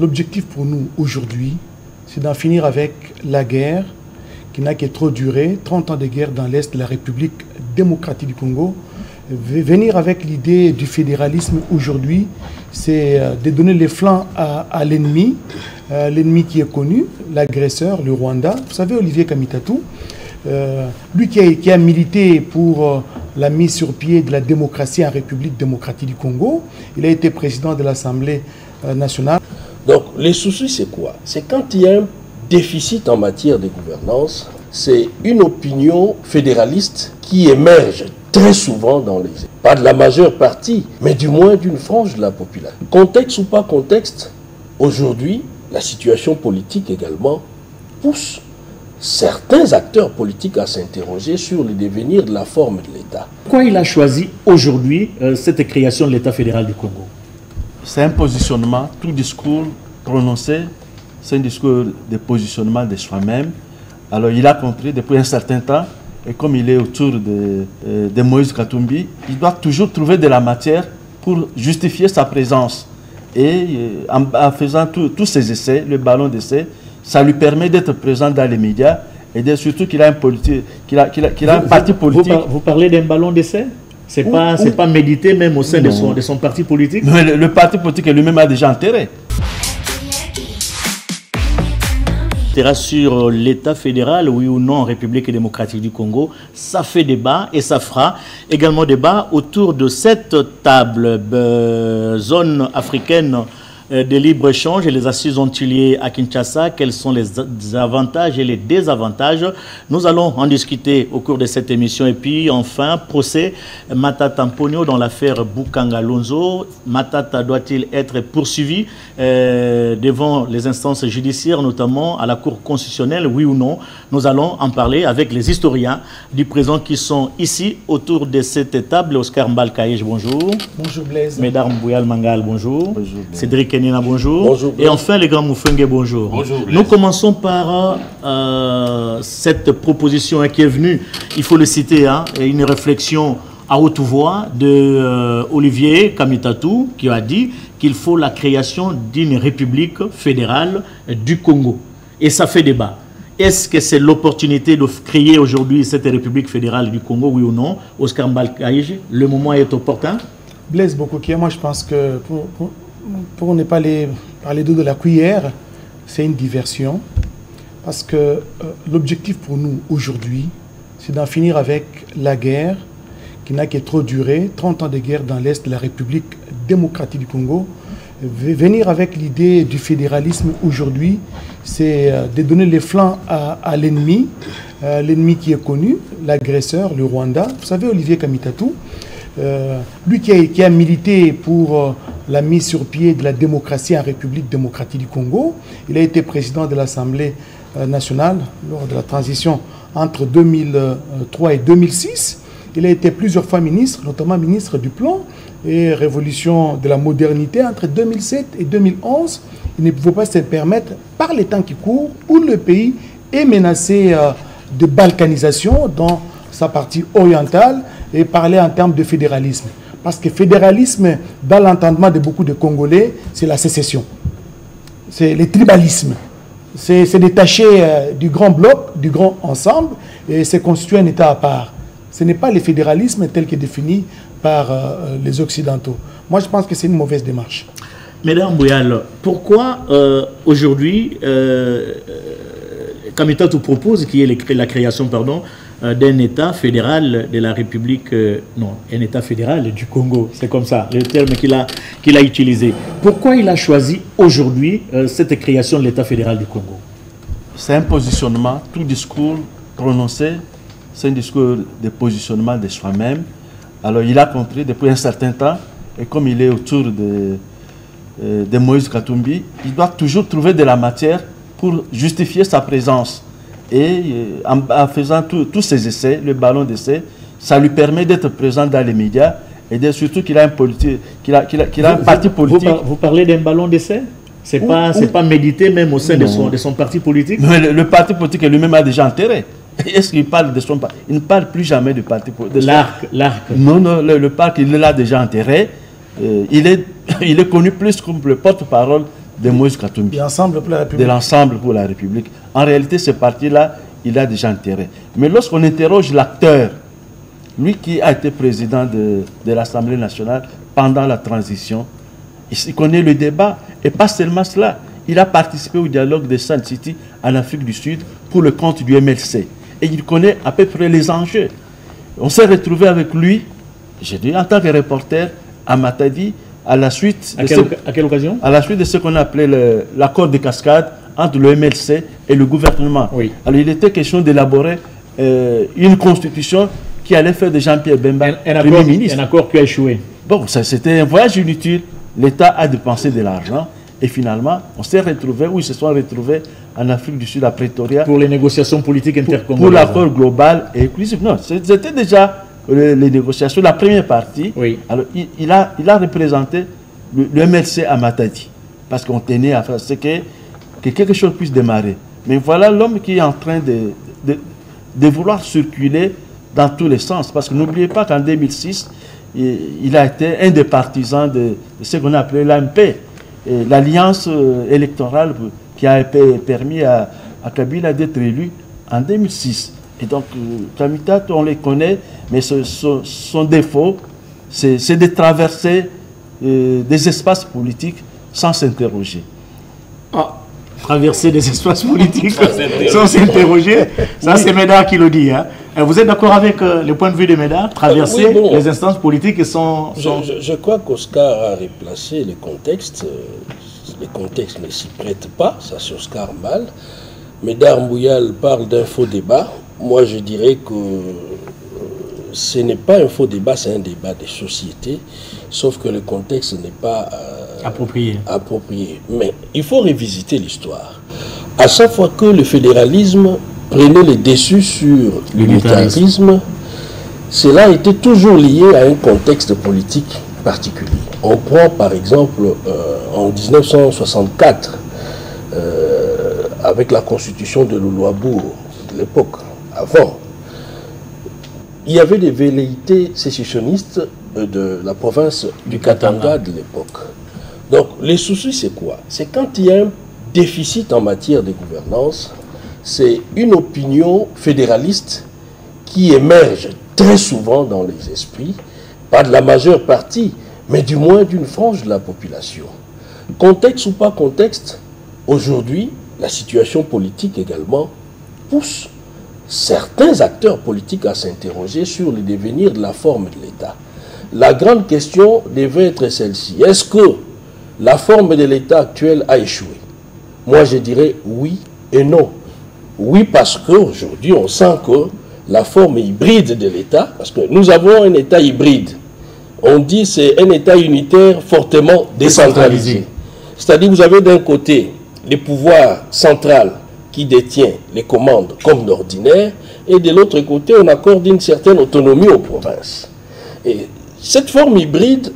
L'objectif pour nous aujourd'hui, c'est d'en finir avec la guerre qui n'a que trop duré, 30 ans de guerre dans l'Est de la République démocratique du Congo. Venir avec l'idée du fédéralisme aujourd'hui, c'est de donner les flancs à l'ennemi, l'ennemi qui est connu, l'agresseur, le Rwanda. Vous savez, Olivier Kamitatu, lui qui a milité pour la mise sur pied de la démocratie en République démocratique du Congo, il a été président de l'Assemblée nationale. Donc, les soucis, c'est quoi? C'est quand il y a un déficit en matière de gouvernance, c'est une opinion fédéraliste qui émerge très souvent dans les... Pas de la majeure partie, mais du moins d'une frange de la population. Contexte ou pas contexte, aujourd'hui, la situation politique également pousse certains acteurs politiques à s'interroger sur le devenir de la forme de l'État. Pourquoi il a choisi aujourd'hui cette création de l'État fédéral du Congo? C'est un positionnement, tout discours prononcé, c'est un discours de positionnement de soi-même. Alors il a compris depuis un certain temps, et comme il est autour de Moïse Katumbi, il doit toujours trouver de la matière pour justifier sa présence. Et en faisant tous ses essais, le ballon d'essai, ça lui permet d'être présent dans les médias et surtout qu'il a un parti politique. Vous parlez d'un ballon d'essai? C'est pas médité même au sein de son parti politique? Mais le parti politique lui-même a déjà enterré. Sur l'État fédéral, oui ou non, en République démocratique du Congo, ça fait débat et ça fera également débat autour de cette table zone africaine de libre-échange et les assises ont-ils à Kinshasa. Quels sont les avantages et les désavantages? Nous allons en discuter au cours de cette émission. Et puis enfin, procès Matata Mponyo dans l'affaire Bukanga Lonzo. Matata doit-il être poursuivi devant les instances judiciaires, notamment à la Cour constitutionnelle, oui ou non? Nous allons en parler avec les historiens du présent qui sont ici autour de cette table. Oscar Mbalkaïch, bonjour. Bonjour Blaise. Mesdames Bouyal Mangal, bonjour. Bonjour. Cédric Nina, bonjour. Bonjour. Et enfin, les grands Moufengue, bonjour. Bonjour. Nous commençons par cette proposition qui est venue, il faut le citer, une réflexion à haute voix de Olivier Kamitatu, qui a dit qu'il faut la création d'une république fédérale du Congo. Et ça fait débat. Est-ce que c'est l'opportunité de créer aujourd'hui cette république fédérale du Congo, oui ou non? Oscar Mbalkaïch, le moment est opportun? Blaise Bokokia, moi je pense que pour ne pas parler d'eau de la cuillère, c'est une diversion. Parce que l'objectif pour nous aujourd'hui, c'est d'en finir avec la guerre qui n'a que trop duré, 30 ans de guerre dans l'Est de la République démocratique du Congo. Venir avec l'idée du fédéralisme aujourd'hui, c'est de donner les flancs à l'ennemi, l'ennemi qui est connu, l'agresseur, le Rwanda. Vous savez, Olivier Kamitatu, lui qui a milité pour la mise sur pied de la démocratie en République démocratique du Congo, il a été président de l'Assemblée nationale lors de la transition entre 2003 et 2006. Il a été plusieurs fois ministre, notamment ministre du Plan et Révolution de la modernité entre 2007 et 2011. Il ne pouvait pas se permettre, par les temps qui courent, où le pays est menacé de balkanisation dans sa partie orientale, et parler en termes de fédéralisme. Parce que fédéralisme, dans l'entendement de beaucoup de Congolais, c'est la sécession. C'est le tribalisme. C'est détaché du grand bloc, du grand ensemble, et c'est constituer un État à part. Ce n'est pas le fédéralisme tel que défini par les Occidentaux. Moi, je pense que c'est une mauvaise démarche. Mesdames Bouyal, pourquoi aujourd'hui, Kamitatu propose qu'il y ait la création, d'un État fédéral de la République, non, un État fédéral du Congo, c'est comme ça, le terme qu'il a utilisé. Pourquoi il a choisi aujourd'hui cette création de l'État fédéral du Congo? C'est un positionnement, tout discours prononcé, c'est un discours de positionnement de soi-même. Alors il a compris depuis un certain temps, et comme il est autour de Moïse Katumbi, il doit toujours trouver de la matière pour justifier sa présence. Et en faisant tous ses essais, le ballon d'essai, ça lui permet d'être présent dans les médias et surtout qu'il a un parti politique. Vous parlez d'un ballon d'essai? C'est pas médité même au sein de son parti politique? Mais le parti politique lui-même a déjà enterré. Est-ce qu'il parle de son parti? Il ne parle plus jamais du parti politique. L'arc. Non, le parti, il l'a déjà enterré. Il est connu plus comme le porte-parole de Moïse Katumbi. De l'ensemble pour la République. De l'ensemble pour la République. En réalité, ce parti-là, il a déjà intérêt. Mais lorsqu'on interroge l'acteur, lui qui a été président de l'Assemblée nationale pendant la transition, il connaît le débat, et pas seulement cela. Il a participé au dialogue de Sun City en Afrique du Sud pour le compte du MLC. Et il connaît à peu près les enjeux. On s'est retrouvé avec lui, j'ai dit en tant que reporter, à Matadi, à la suite à quelle occasion? À la suite de ce qu'on appelait l'accord de cascade entre le MLC et le gouvernement. Oui. Alors il était question d'élaborer une constitution qui allait faire de Jean-Pierre Bemba Premier ministre. Un accord qui a échoué. Bon, c'était un voyage inutile. L'État a dépensé de l'argent et finalement, on s'est retrouvé, où ils se sont retrouvés en Afrique du Sud, à Pretoria. Pour les négociations politiques intercongolaises. Pour l'accord global et inclusif. Non, c'était déjà les négociations, la première partie. Oui. Alors, il a représenté le MLC à Matadi. Parce qu'on tenait à faire ce que quelque chose puisse démarrer. Mais voilà l'homme qui est en train de vouloir circuler dans tous les sens. Parce que n'oubliez pas qu'en 2006, il a été un des partisans de ce qu'on a appelé l'AMP, l'alliance électorale qui a permis à Kabila d'être élu en 2006. Et donc, Kamitat, on les connaît, mais son défaut, c'est de traverser des espaces politiques sans s'interroger. Traverser des espaces politiques sans s'interroger, ça c'est Médard qui le dit. Hein. Vous êtes d'accord avec le point de vue de Médard? Traverser oui, bon, les instances politiques sans... Je crois qu'Oscar a replacé les contextes. Les contextes ne s'y prêtent pas, ça s'Oscar mal. Médard Mouyal parle d'un faux débat. Moi je dirais que ce n'est pas un faux débat, c'est un débat des sociétés, sauf que le contexte n'est pas approprié. Mais il faut revisiter l'histoire. À chaque fois que le fédéralisme prenait les dessus sur l'unitarisme, cela était toujours lié à un contexte politique particulier. On prend par exemple en 1964, avec la constitution de Louloabourg de l'époque, avant, il y avait des velléités sécessionnistes de la province du Katanga de l'époque. Donc, les soucis, c'est quoi? C'est quand il y a un déficit en matière de gouvernance, c'est une opinion fédéraliste qui émerge très souvent dans les esprits, pas de la majeure partie, mais du moins d'une frange de la population. Contexte ou pas contexte, aujourd'hui, la situation politique également pousse certains acteurs politiques à s'interroger sur le devenir de la forme de l'État. La grande question devait être celle-ci. Est-ce que la forme de l'État actuel a échoué? Moi, je dirais oui et non. Oui, parce qu'aujourd'hui, on sent que la forme hybride de l'État, parce que nous avons un État hybride, on dit que c'est un État unitaire fortement décentralisé. C'est-à-dire, vous avez d'un côté les pouvoirs centraux qui détient les commandes comme d'ordinaire, et de l'autre côté, on accorde une certaine autonomie aux provinces. Et cette forme hybride,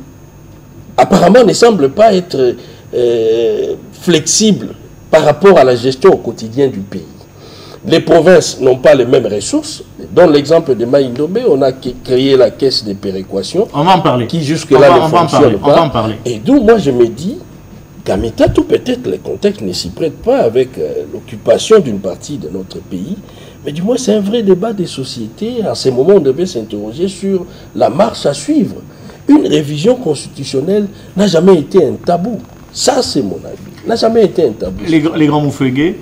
apparemment, ne semble pas être flexible par rapport à la gestion au quotidien du pays. Les provinces n'ont pas les mêmes ressources. Dans l'exemple de Maïndomé, on a créé la caisse de péréquation, qui jusque-là ne fonctionne pas. Et d'où, moi, je me dis, Kamita, tout peut-être les contextes ne s'y prêtent pas avec l'occupation d'une partie de notre pays, mais du moins c'est un vrai débat des sociétés. À ce moment, on devait s'interroger sur la marche à suivre. Une révision constitutionnelle n'a jamais été un tabou. Ça, c'est mon avis. N'a jamais été un tabou. Les grands Moufouégué,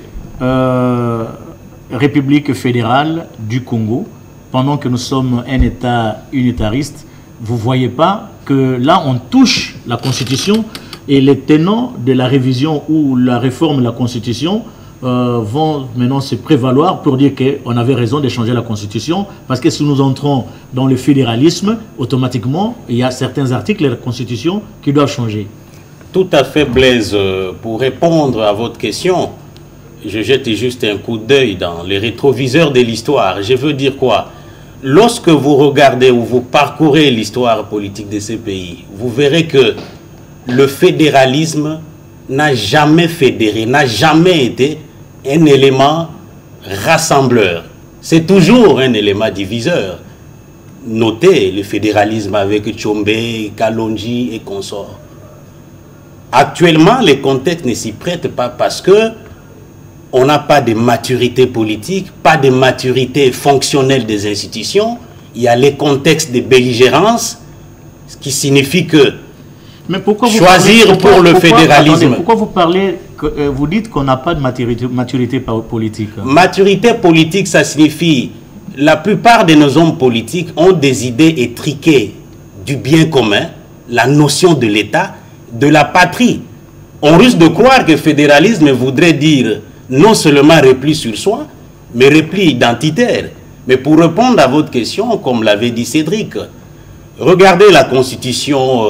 République fédérale du Congo, pendant que nous sommes un État unitariste, vous ne voyez pas que là, on touche la Constitution. Et les tenants de la révision ou la réforme de la Constitution vont maintenant se prévaloir pour dire qu'on avait raison de changer la Constitution, parce que si nous entrons dans le fédéralisme, automatiquement, il y a certains articles de la Constitution qui doivent changer. Tout à fait, Blaise. Pour répondre à votre question, je jette juste un coup d'œil dans les rétroviseurs de l'histoire. Je veux dire quoi? Lorsque vous regardez ou vous parcourez l'histoire politique de ces pays, vous verrez que le fédéralisme n'a jamais fédéré, n'a jamais été un élément rassembleur. C'est toujours un élément diviseur. Notez le fédéralisme avec Tchombe, Kalonji et consorts. Actuellement, les contextes ne s'y prêtent pas parce que on n'a pas de maturité politique, pas de maturité fonctionnelle des institutions. Il y a les contextes de belligérance, ce qui signifie que mais pourquoi choisir pour le fédéralisme... Attendez, pourquoi vous parlez, vous dites qu'on n'a pas de maturité politique? Maturité politique, ça signifie la plupart de nos hommes politiques ont des idées étriquées du bien commun, la notion de l'État, de la patrie. On risque de croire que le fédéralisme voudrait dire non seulement repli sur soi, mais repli identitaire. Mais pour répondre à votre question, comme l'avait dit Cédric, regardez la constitution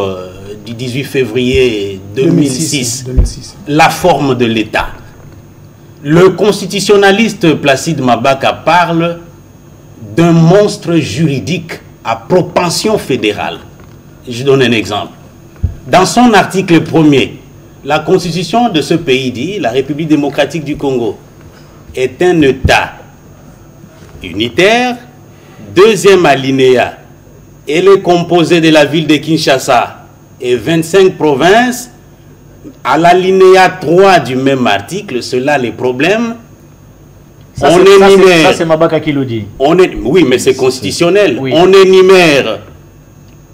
du 18 février 2006, la forme de l'État. Le constitutionnaliste Placide Mabaka parle d'un monstre juridique à propension fédérale. Je donne un exemple. Dans son article 1er, la constitution de ce pays dit la République démocratique du Congo est un État unitaire. Deuxième alinéa, elle est composée de la ville de Kinshasa et 25 provinces. À l'alinéa 3 du même article, cela les problèmes. Ça, c'est Mabaka qui le dit. Oui, mais c'est constitutionnel. Oui. On énumère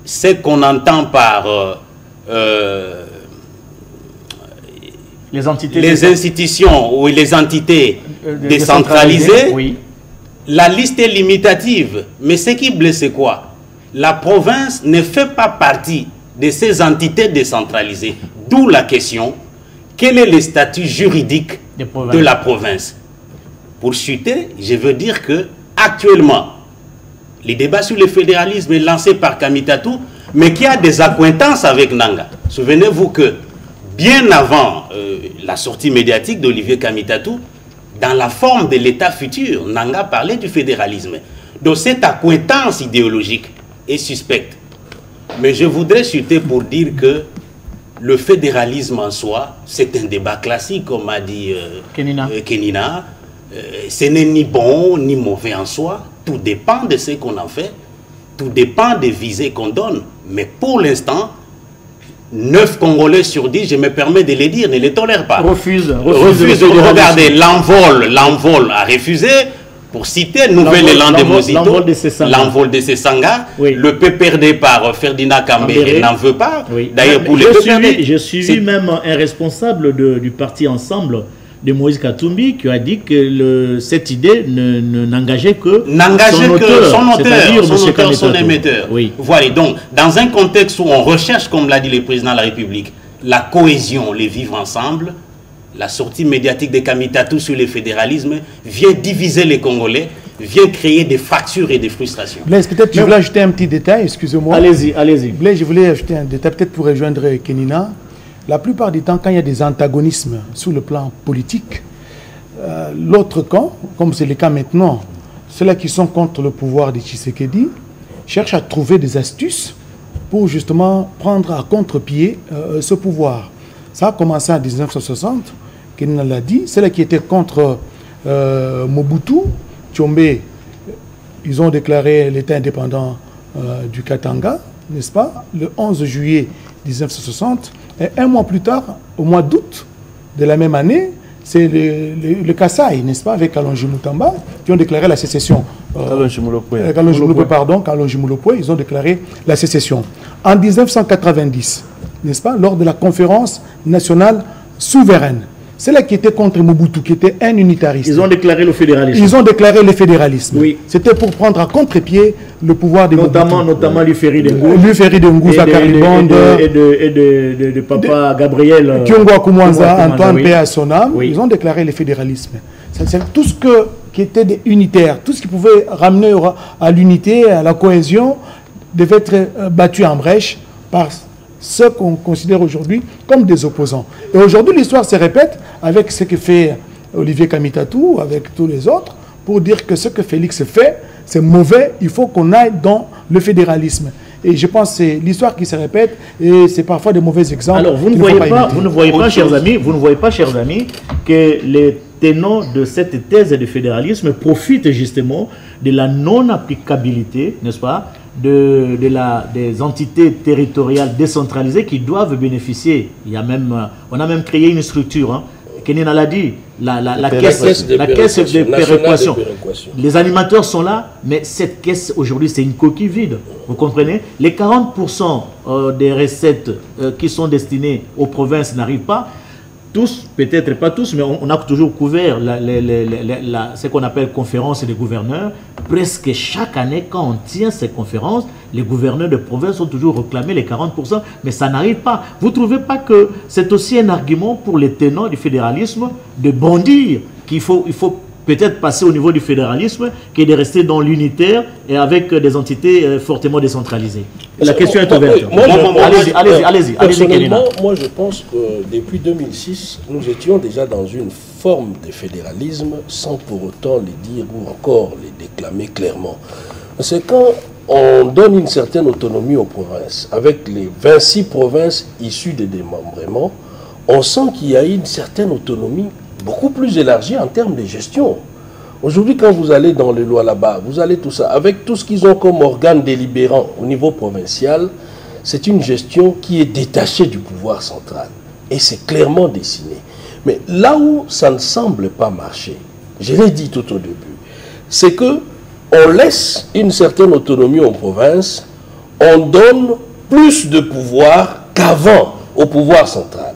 ce qu'on entend par les institutions ou les entités décentralisées. Oui. La liste est limitative. Mais ce qui blesse, c'est quoi? La province ne fait pas partie de ces entités décentralisées. D'où la question, quel est le statut juridique de la province? Pour chuter, je veux dire que actuellement, les débats sur le fédéralisme est lancé par Kamitatou, mais qui a des accointances avec Nanga. Souvenez-vous que bien avant la sortie médiatique d'Olivier Kamitatou, dans la forme de l'État futur, Nanga parlait du fédéralisme. Donc cette accointance idéologique est suspecte. Mais je voudrais chuter pour dire que le fédéralisme en soi, c'est un débat classique, comme a dit Kenina. Ce n'est ni bon ni mauvais en soi. Tout dépend de ce qu'on en fait. Tout dépend des visées qu'on donne. Mais pour l'instant, 9 Congolais sur 10, je me permets de les dire, ne les tolèrent pas. Refuse de regarder l'envol a refusé. Pour citer Nouvel Élan de Mozito, l'envol de Sesanga, oui. Le PPRD par Ferdinand Kambere n'en veut pas. Oui. D'ailleurs, pour les PPRD, j'ai suivi même un responsable du parti Ensemble de Moïse Katumbi qui a dit que cette idée n'engageait que son auteur, son émetteur. Oui. Voilà, donc, dans un contexte où on recherche, comme l'a dit le président de la République, la cohésion, les vivre ensemble, la sortie médiatique de Kamitatou sur le fédéralisme vient diviser les Congolais, vient créer des fractures et des frustrations. Blaise, peut-être tu voulais ajouter un petit détail, excusez-moi. Allez-y, allez-y. Blaise, je voulais ajouter un détail, peut-être pour rejoindre Kenina. La plupart du temps, quand il y a des antagonismes sur le plan politique, l'autre camp, comme c'est le cas maintenant, ceux-là qui sont contre le pouvoir de Tshisekedi, cherchent à trouver des astuces pour justement prendre à contre-pied ce pouvoir. Ça a commencé en 1960, Kenina l'a dit, ceux-là qui étaient contre Mobutu, Tshombe, ils ont déclaré l'État indépendant du Katanga, n'est-ce pas, le 11 juillet 1960. Et un mois plus tard, au mois d'août de la même année, c'est le Kasaï, n'est-ce pas, avec Kalonji Moutamba, qui ont déclaré la sécession. Kalonji Mulopwe, ils ont déclaré la sécession. En 1990, n'est-ce pas, lors de la conférence nationale souveraine, c'est là qui était contre Mobutu, qui était un unitariste. Ils ont déclaré le fédéralisme. Ils ont déclaré le fédéralisme. Oui. C'était pour prendre à contre-pied le pouvoir de Mobutu. Notamment Luferi Dengou. Luferi Dengou, Zakari Bond. Et de Papa Gabriel. Kyongwa Kumwanza, Antoine P. Assonam. Oui. Ils ont déclaré le fédéralisme. C'est tout ce qui était unitaire, tout ce qui pouvait ramener à l'unité, à la cohésion, devait être battu en brèche par ceux qu'on considère aujourd'hui comme des opposants. Et aujourd'hui, l'histoire se répète avec ce que fait Olivier Kamitatou, avec tous les autres, pour dire que ce que Félix fait, c'est mauvais, il faut qu'on aille dans le fédéralisme. Et je pense que c'est l'histoire qui se répète, et c'est parfois de mauvais exemples. Alors, vous ne voyez pas, chers amis, que les tenants de cette thèse de fédéralisme profitent justement de la non-applicabilité, n'est-ce pas, des entités territoriales décentralisées qui doivent bénéficier. On a même créé une structure, hein. Kenina l'a dit, la caisse de péréquation. Les animateurs sont là, mais cette caisse aujourd'hui c'est une coquille vide. Vous comprenez? Les 40% des recettes qui sont destinées aux provinces n'arrivent pas. Tous, peut-être pas tous, mais on a toujours couvert ce qu'on appelle conférence des gouverneurs. Presque chaque année, quand on tient ces conférences, les gouverneurs de province ont toujours réclamé les 40%, mais ça n'arrive pas. Vous ne trouvez pas que c'est aussi un argument pour les tenants du fédéralisme de bondir, qu'il faut peut-être passer au niveau du fédéralisme, qui est de rester dans l'unitaire et avec des entités fortement décentralisées? La question est ouverte. Allez-y. Personnellement, moi je pense que depuis 2006, nous étions déjà dans une forme de fédéralisme sans pour autant les dire ou encore les déclamer clairement. C'est quand on donne une certaine autonomie aux provinces, avec les 26 provinces issues des démembrements, on sent qu'il y a une certaine autonomie beaucoup plus élargie en termes de gestion. Aujourd'hui, quand vous allez dans les lois là-bas, vous allez tout ça, avec tout ce qu'ils ont comme organe délibérant au niveau provincial, c'est une gestion qui est détachée du pouvoir central. Et c'est clairement dessiné. Mais là où ça ne semble pas marcher, je l'ai dit tout au début, c'est que on laisse une certaine autonomie aux provinces, on donne plus de pouvoir qu'avant au pouvoir central.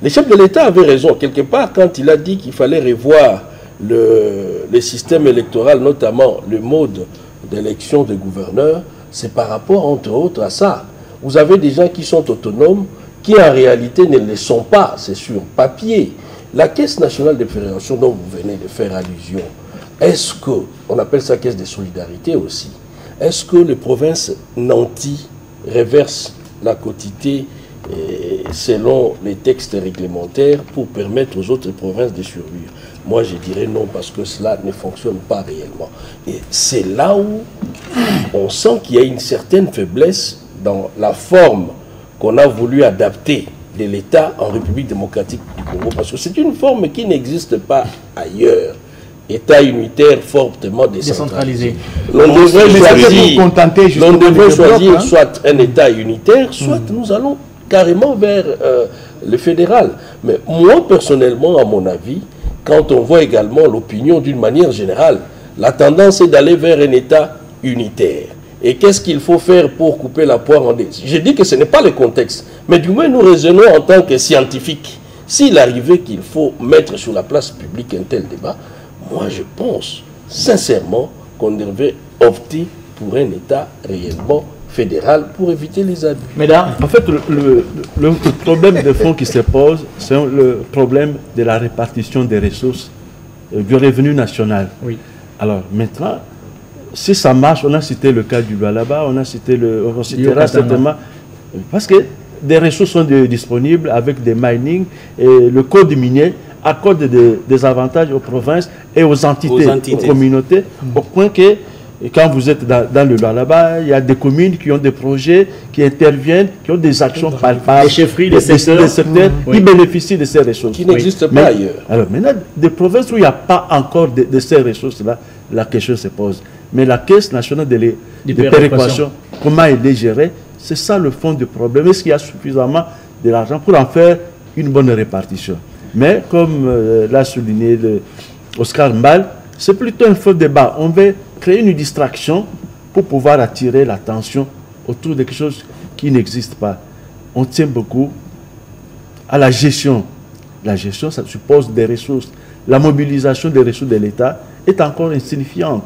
Le chef de l'État avait raison, quelque part, quand il a dit qu'il fallait revoir le système électoral, notamment le mode d'élection des gouverneurs, c'est par rapport, entre autres, à ça. Vous avez des gens qui sont autonomes, qui en réalité ne le sont pas, c'est sur papier. La Caisse nationale de fédération dont vous venez de faire allusion, est-ce que, on appelle ça Caisse de solidarité aussi, est-ce que les provinces nantis reversent la quotité selon les textes réglementaires pour permettre aux autres provinces de survivre? Moi, je dirais non, parce que cela ne fonctionne pas réellement. Et c'est là où on sent qu'il y a une certaine faiblesse dans la forme qu'on a voulu adapter de l'État en République démocratique du Congo, parce que c'est une forme qui n'existe pas ailleurs. État unitaire fortement décentralisé. On devrait choisir soit un État unitaire, soit nous allons carrément vers le fédéral. Mais moi, personnellement, à mon avis, quand on voit également l'opinion d'une manière générale, la tendance est d'aller vers un État unitaire. Et qu'est-ce qu'il faut faire pour couper la poire en deux? Je dis que ce n'est pas le contexte, mais du moins nous raisonnons en tant que scientifiques. S'il arrivait qu'il faut mettre sur la place publique un tel débat, moi je pense sincèrement qu'on devrait opter pour un État réellement fédéral pour éviter les abus. Mesdames, en fait, le problème de fond qui se pose, c'est le problème de la répartition des ressources du revenu national. Oui. Alors maintenant, si ça marche, on a cité le cas du Lualaba, on citera certainement, parce que des ressources sont disponibles avec des mining, et le code minier accorde des avantages aux provinces et aux entités. Aux communautés, au point que quand vous êtes dans le Lualaba, il y a des communes qui ont des projets, qui interviennent, qui ont des actions palpables, des chefferies, des secteurs qui bénéficient de ces ressources. Qui n'existent pas ailleurs. Alors maintenant, des provinces où il n'y a pas encore de ces ressources-là, la question se pose. Mais la Caisse nationale de péréquation, comment elle est gérée, c'est ça le fond du problème. Est-ce qu'il y a suffisamment de l'argent pour en faire une bonne répartition? Mais comme l'a souligné Oscar Mbal, c'est plutôt un faux débat. On veut créer une distraction pour pouvoir attirer l'attention autour de quelque chose qui n'existe pas. On tient beaucoup à la gestion. La gestion, ça suppose des ressources. La mobilisation des ressources de l'État est encore insignifiante.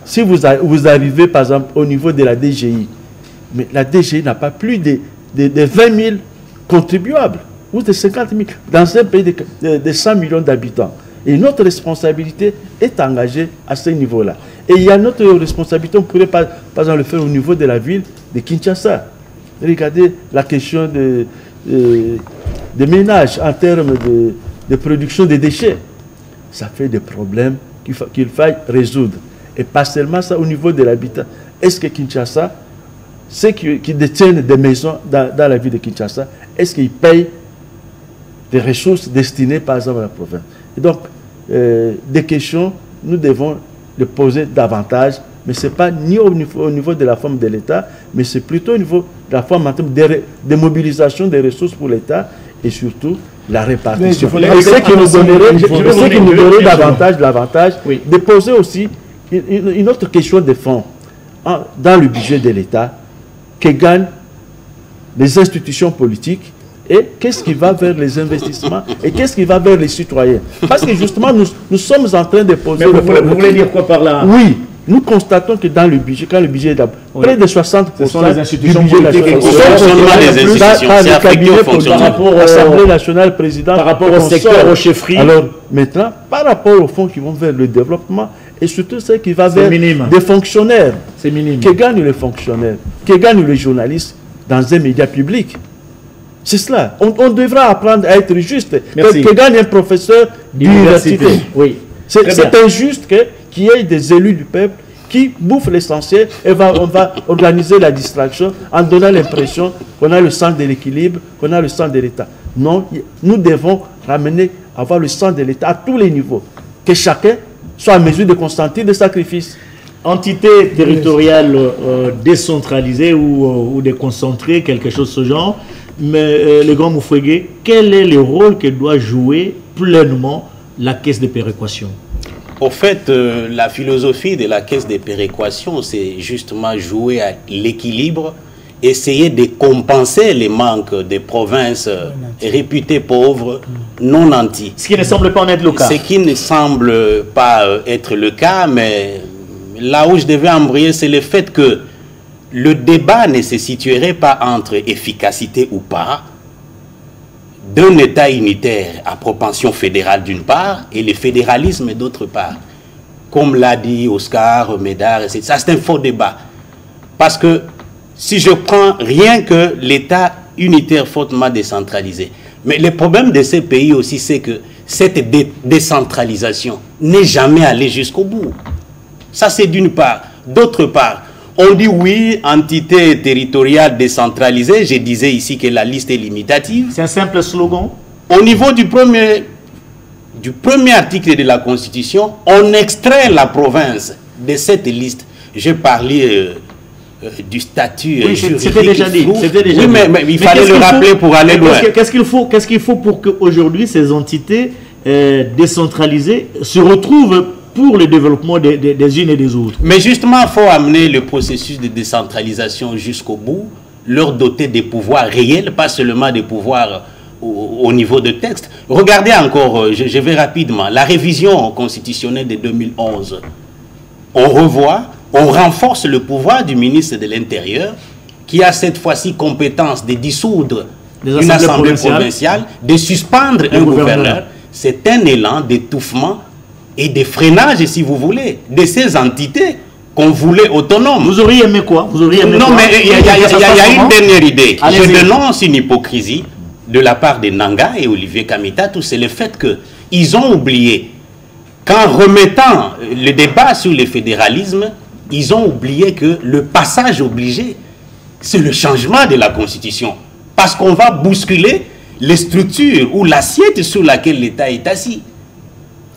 Si vous arrivez, par exemple, au niveau de la DGI, mais la DGI n'a pas plus de 20 000 contribuables, ou de 50 000, dans un pays de 100 millions d'habitants. Et notre responsabilité est engagée à ce niveau-là. Et il y a notre responsabilité, on pourrait par exemple le faire au niveau de la ville de Kinshasa. Regardez la question des ménages en termes de production de déchets. Ça fait des problèmes qu'il faille résoudre. Et pas seulement ça au niveau de l'habitat. Est-ce que Kinshasa, ceux qui détiennent des maisons dans la ville de Kinshasa, est-ce qu'ils payent des ressources destinées par exemple à la province? Et donc, des questions, nous devons les poser davantage mais ce n'est pas ni au niveau de la forme de l'État, mais c'est plutôt au niveau de la forme en termes de mobilisation des ressources pour l'État et surtout la répartition. Mais ce qui nous donnerait davantage l'avantage de poser aussi une autre question de fond. Dans le budget de l'État, que gagnent les institutions politiques et qu'est-ce qui va vers les investissements et qu'est-ce qui va vers les citoyens. Parce que justement, nous sommes en train de poser... Mais vous voulez dire quoi par là? Oui, nous constatons que dans le budget, quand le budget est près de 60% les institutions du budget politiques, national, le cabinet politique, l'Assemblée nationale, président, par rapport au secteur, aux chefferies. Alors maintenant, par rapport aux fonds qui vont vers le développement et surtout ceux qui vont vers des fonctionnaires, c'est minime. Que gagnent les fonctionnaires, que gagnent les journalistes dans un média public. C'est cela. On devra apprendre à être juste. Que gagne un professeur d'université. Oui. C'est injuste qu'il y ait des élus du peuple qui bouffent l'essentiel et on va organiser la distraction en donnant l'impression qu'on a le sens de l'équilibre, qu'on a le sens de l'État. Non, nous devons avoir le sens de l'État à tous les niveaux. Que chacun soit en mesure de consentir des sacrifices. Entité territoriale décentralisée ou déconcentrée, quelque chose de ce genre. Mais le grand Moufouégué, quel est le rôle que doit jouer pleinement la caisse de péréquation? Au fait, la philosophie de la caisse de péréquation, c'est justement jouer à l'équilibre, essayer de compenser les manques des provinces réputées pauvres, non nantis. Ce qui ne semble pas en être le cas. Ce qui ne semble pas être le cas, mais là où je devais embrayer, c'est le fait que le débat ne se situerait pas entre efficacité ou pas d'un État unitaire à propension fédérale d'une part et le fédéralisme d'autre part. Comme l'a dit Oscar, Médard, ça c'est un faux débat. Parce que si je prends rien que l'État unitaire fortement décentralisé, mais le problème de ces pays aussi, c'est que cette décentralisation n'est jamais allée jusqu'au bout. Ça c'est d'une part. D'autre part, on dit oui, entité territoriale décentralisée. Je disais ici que la liste est limitative. C'est un simple slogan. Au niveau du premier article de la Constitution, on extrait la province de cette liste. J'ai parlé du statut juridique. C'était déjà dit. Oui, mais il fallait le rappeler pour aller loin. Qu'est-ce qu'il faut pour qu'aujourd'hui ces entités décentralisées se retrouvent pour le développement des unes et des autres? Mais justement, il faut amener le processus de décentralisation jusqu'au bout, leur doter des pouvoirs réels, pas seulement des pouvoirs au niveau de texte. Regardez encore, je vais rapidement, la révision constitutionnelle de 2011. On revoit, on renforce le pouvoir du ministre de l'Intérieur, qui a cette fois-ci compétence de dissoudre une assemblée provinciale, de suspendre un gouverneur. C'est un élan d'étouffement et de freinage, si vous voulez, de ces entités qu'on voulait autonomes. Vous auriez aimé quoi? Vous auriez aimé Non, quoi? mais il y a une dernière idée. Je dénonce une hypocrisie de la part de Nanga et Olivier Kamitatou, c'est le fait qu'ils ont oublié, qu'en remettant le débat sur le fédéralisme, ils ont oublié que le passage obligé, c'est le changement de la Constitution. Parce qu'on va bousculer les structures ou l'assiette sur laquelle l'État est assis.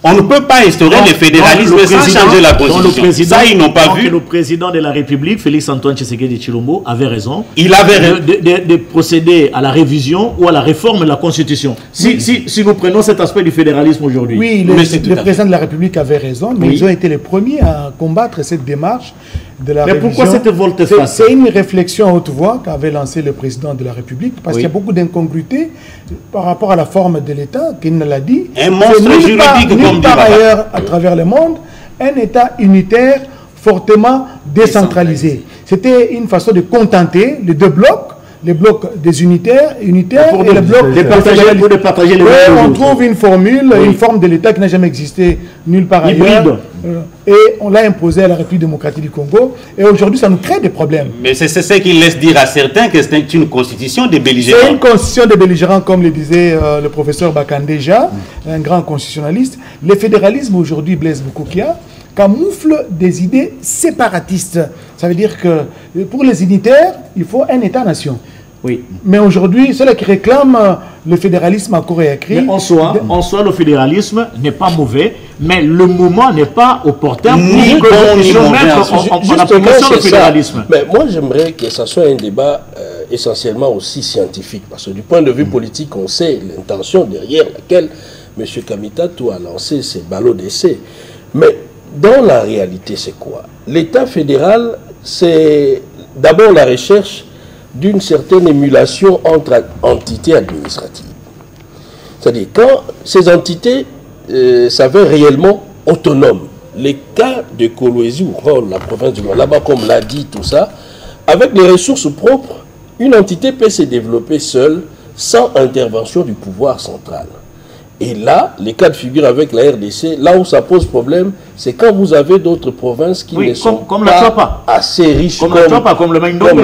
On ne peut pas instaurer le fédéralisme sans changer la Constitution. Ça, ils n'ont pas vu. Le président de la République, Félix-Antoine Tshisekedi Tshilombo, avait raison. Il avait raison de procéder à la révision ou à la réforme de la Constitution. Si nous prenons cet aspect du fédéralisme aujourd'hui. Oui, le président de la République avait raison, mais ils ont été les premiers à combattre cette démarche de la révision. Mais pourquoi cette volte-face? C'est une réflexion à haute voix qu'avait lancé le président de la République, parce qu'il y a beaucoup d'incongruités par rapport à la forme de l'État, qu'il l'a dit. Un monstre juridique comme par ailleurs, à travers le monde, un État unitaire fortement décentralisé. C'était une façon de contenter les deux blocs, les blocs des unitaires et les blocs de partager les on trouve une formule, une forme de l'État qui n'a jamais existé nulle part ailleurs. Et on l'a imposé à la République démocratique du Congo. Et aujourd'hui, ça nous crée des problèmes. Mais c'est ce qui laisse dire à certains que c'est une constitution des belligérants. C'est une constitution des belligérants, comme le disait le professeur Bakandeja, un grand constitutionnaliste. Le fédéralisme aujourd'hui, Blaise Bokoukia, camoufle des idées séparatistes. Ça veut dire que pour les unitaires, il faut un État-nation. Oui. Mais aujourd'hui, ceux qui réclament le fédéralisme a encore écrit. Mais en soi, le fédéralisme n'est pas mauvais, mais le moment n'est pas opportun pour que nous puissions mettre en application le fédéralisme. Mais moi, j'aimerais que ça soit un débat essentiellement aussi scientifique, parce que du point de vue politique, on sait l'intention derrière laquelle M. Kamitatou a lancé ses ballots d'essai. Mais dans la réalité, c'est quoi? L'État fédéral, c'est d'abord la recherche d'une certaine émulation entre entités administratives. C'est-à-dire, quand ces entités s'avèrent réellement autonomes, les cas de Kolwezi ou la province du Malaba, comme l'a dit tout ça, avec les ressources propres, une entité peut se développer seule, sans intervention du pouvoir central. Et là, les cas de figure avec la RDC, là où ça pose problème, c'est quand vous avez d'autres provinces qui ne sont pas assez riches comme le Tchapa, comme le Maïndombe,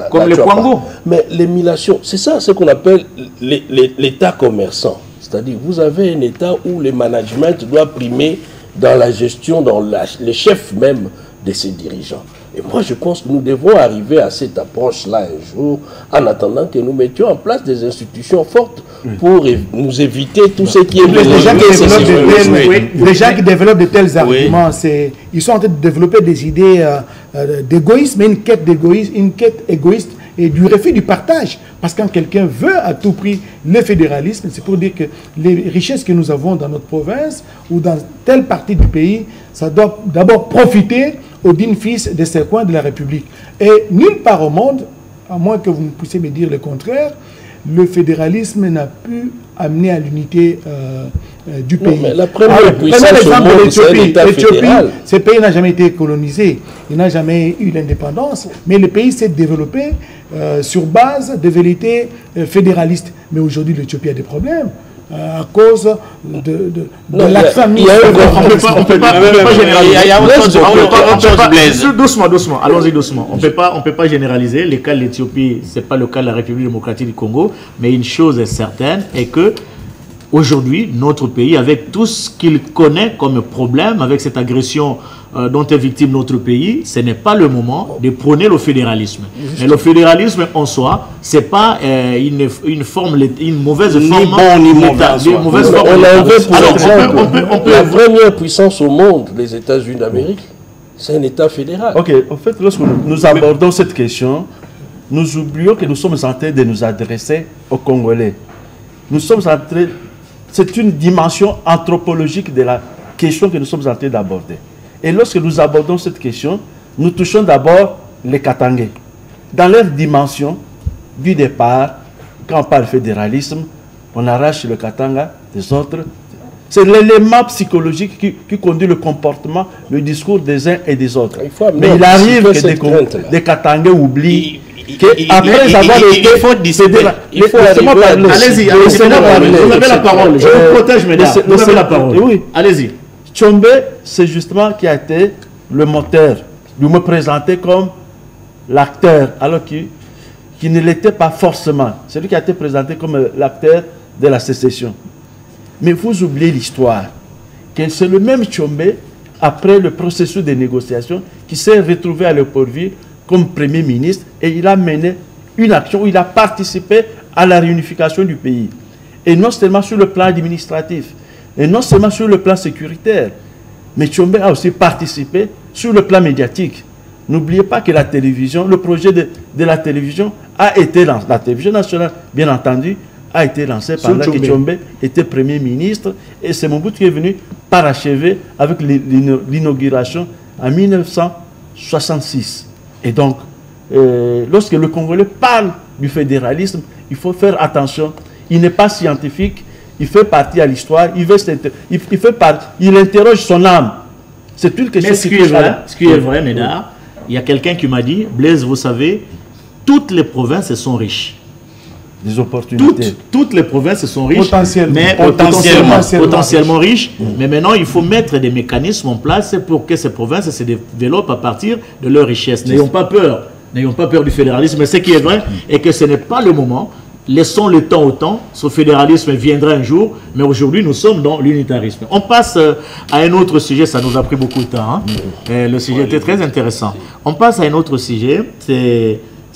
comme le Kwango. Mais l'émulation, c'est ça ce qu'on appelle l'État commerçant. C'est-à-dire, vous avez un État où le management doit primer dans la gestion, dans le chef même de ses dirigeants. Et moi, je pense que nous devons arriver à cette approche-là un jour, en attendant que nous mettions en place des institutions fortes pour nous éviter tout ce qui est... Les gens qui développent de tels arguments, ils sont en train de développer des idées d'égoïsme, une quête égoïste et du refus du partage. Parce que quand quelqu'un veut à tout prix le fédéralisme, c'est pour dire que les richesses que nous avons dans notre province ou dans telle partie du pays, ça doit d'abord profiter aux dignes fils de ces coins de la République. Et nulle part au monde, à moins que vous puissiez me dire le contraire, le fédéralisme n'a pu amener à l'unité du pays. Mais la première puissance au monde, c'est l'État fédéral. Ce pays n'a jamais été colonisé, il n'a jamais eu l'indépendance, mais le pays s'est développé sur base de vérités fédéralistes. Mais aujourd'hui, l'Éthiopie a des problèmes. À cause de l'accent mis. On ne peut pas généraliser. Doucement, allons-y doucement. On ne peut pas généraliser. Le cas de l'Éthiopie, ce n'est pas le cas de la République démocratique du Congo. Mais une chose est certaine, est que aujourd'hui, notre pays, avec tout ce qu'il connaît comme problème, avec cette agression dont est victime notre pays, ce n'est pas le moment de prôner le fédéralisme. Mais le fédéralisme en soi, ce n'est pas une mauvaise forme. Ni bon ni mauvais. On a pour exemple, la première puissance au monde, les États-Unis d'Amérique, c'est un État fédéral. Ok, en fait, lorsque nous abordons cette question, nous oublions que nous sommes en train de nous adresser aux Congolais. Nous sommes en train... C'est une dimension anthropologique de la question que nous sommes en train d'aborder. Et lorsque nous abordons cette question, nous touchons d'abord les Katangais. Dans leur dimension du départ, quand on parle fédéralisme, on arrache le Katanga des autres. C'est l'élément psychologique qui conduit le comportement, le discours des uns et des autres. Mais il arrive que des Katangais oublient après avoir été... Il faut arriver... Allez-y, vous avez la parole. Je vous protège, mesdames. Vous avez la parole. Oui. Allez-y. Tchombe, c'est justement qui a été le moteur. Vous me présentez comme l'acteur, alors qu'il ne l'était pas forcément. C'est lui qui a été présenté comme l'acteur de la sécession. Mais vous oubliez l'histoire. Que c'est le même Tchombe, après le processus de négociation, qui s'est retrouvé à Léopoldville comme Premier ministre, et il a mené une action où il a participé à la réunification du pays. Et non seulement sur le plan administratif, et non seulement sur le plan sécuritaire, mais Tchombe a aussi participé sur le plan médiatique. N'oubliez pas que la télévision, le projet de la télévision a été lancé, la télévision nationale, bien entendu, a été lancé pendant que Tchombe était Premier ministre, et c'est Mobutu qui est venu parachever avec l'inauguration en 1966. Et donc, lorsque le Congolais parle du fédéralisme, il faut faire attention. Il n'est pas scientifique, il fait partie à l'histoire, il interroge son âme. C'est une question. Mais ce qui est vrai, Médard, il y a quelqu'un qui m'a dit, Blaise, vous savez, toutes les provinces sont riches. Des opportunités. Toutes les provinces sont riches, potentiellement riches, mais maintenant il faut mettre des mécanismes en place pour que ces provinces se développent à partir de leurs richesses. N'ayons pas peur du fédéralisme, mais ce qui est vrai est que ce n'est pas le moment. Laissons le temps au temps, ce fédéralisme viendra un jour, mais aujourd'hui nous sommes dans l'unitarisme. On passe à un autre sujet, ça nous a pris beaucoup de temps, hein. Le sujet était très intéressant. On passe à un autre sujet,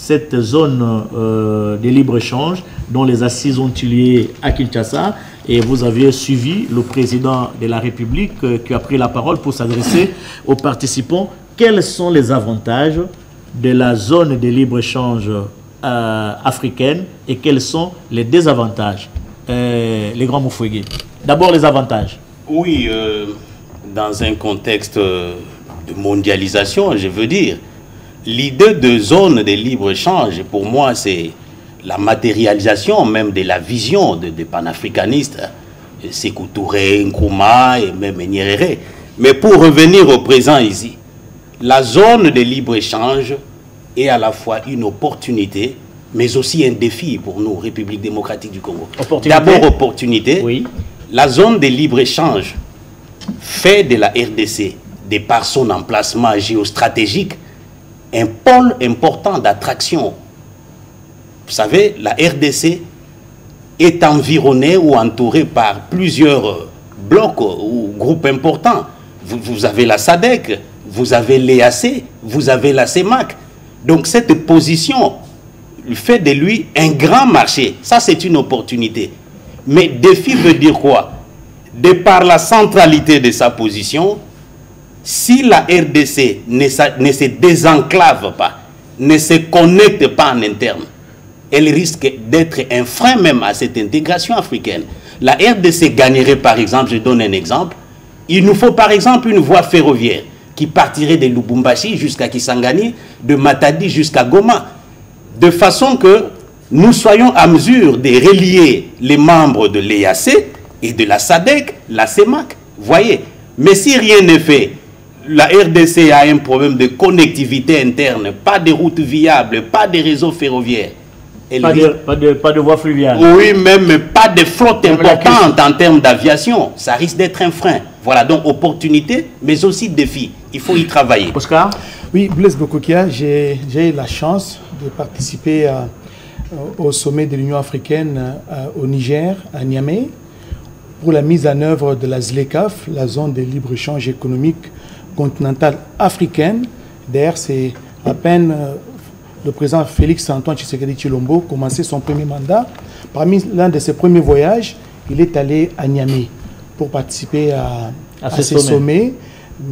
cette zone de libre-échange dont les assises ont eu lieu à Kinshasa. Et vous aviez suivi le président de la République qui a pris la parole pour s'adresser aux participants. Quels sont les avantages de la zone de libre-échange africaine et quels sont les désavantages, les grands Moufouégué? D'abord les avantages. Oui, dans un contexte de mondialisation, je veux dire, l'idée de zone de libre-échange, pour moi, c'est la matérialisation même de la vision des panafricanistes, Sékou Touré, Nkrumah et même Nyerere. Mais pour revenir au présent ici, la zone de libre-échange est à la fois une opportunité, mais aussi un défi pour nous, République démocratique du Congo. D'abord, opportunité. Oui. La zone de libre-échange fait de la RDC, de par son emplacement géostratégique, un pôle important d'attraction. Vous savez, la RDC est environnée ou entourée par plusieurs blocs ou groupes importants. Vous avez la SADC, vous avez l'EAC, vous avez la CEMAC. Donc cette position fait de lui un grand marché. Ça, c'est une opportunité. Mais défi veut dire quoi? De par la centralité de sa position, si la RDC ne se désenclave pas, ne se connecte pas en interne, elle risque d'être un frein même à cette intégration africaine. La RDC gagnerait par exemple, je donne un exemple, il nous faut par exemple une voie ferroviaire qui partirait de Lubumbashi jusqu'à Kisangani, de Matadi jusqu'à Goma, de façon que nous soyons à mesure de relier les membres de l'EAC et de la SADC, la CEMAC, voyez. Mais si rien n'est fait, la RDC a un problème de connectivité interne, pas de routes viables, pas de réseaux ferroviaires. Pas de voie fluviale. Oui, même pas de flotte importante en termes d'aviation. Ça risque d'être un frein. Voilà, donc opportunité, mais aussi défi. Il faut y travailler. Oscar? Oui, Blaise Bokokia, j'ai eu la chance de participer au sommet de l'Union africaine au Niger, à Niamey, pour la mise en œuvre de la ZLECAf, la zone de libre-échange économique continentale africaine. D'ailleurs, c'est à peine le président Félix Antoine Tshisekedi Tshilombo commençait son premier mandat. Parmi l'un de ses premiers voyages, il est allé à Niamey pour participer à ces sommets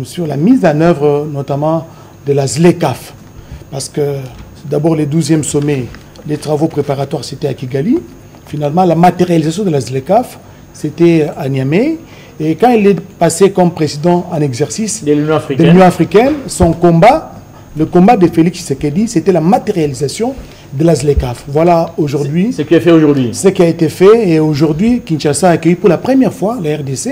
sur la mise en œuvre notamment de la ZLECAf. Parce que d'abord les 12e sommets, les travaux préparatoires c'était à Kigali. Finalement, la matérialisation de la ZLECAf, c'était à Niamey. Et quand il est passé comme président en exercice de l'Union africaine, son combat, le combat de Félix Tshisekedi, c'était la matérialisation de la ZLECAf. Voilà aujourd'hui ce qui est fait aujourd'hui. Ce qui a été fait. Et aujourd'hui, Kinshasa a accueilli pour la première fois la RDC,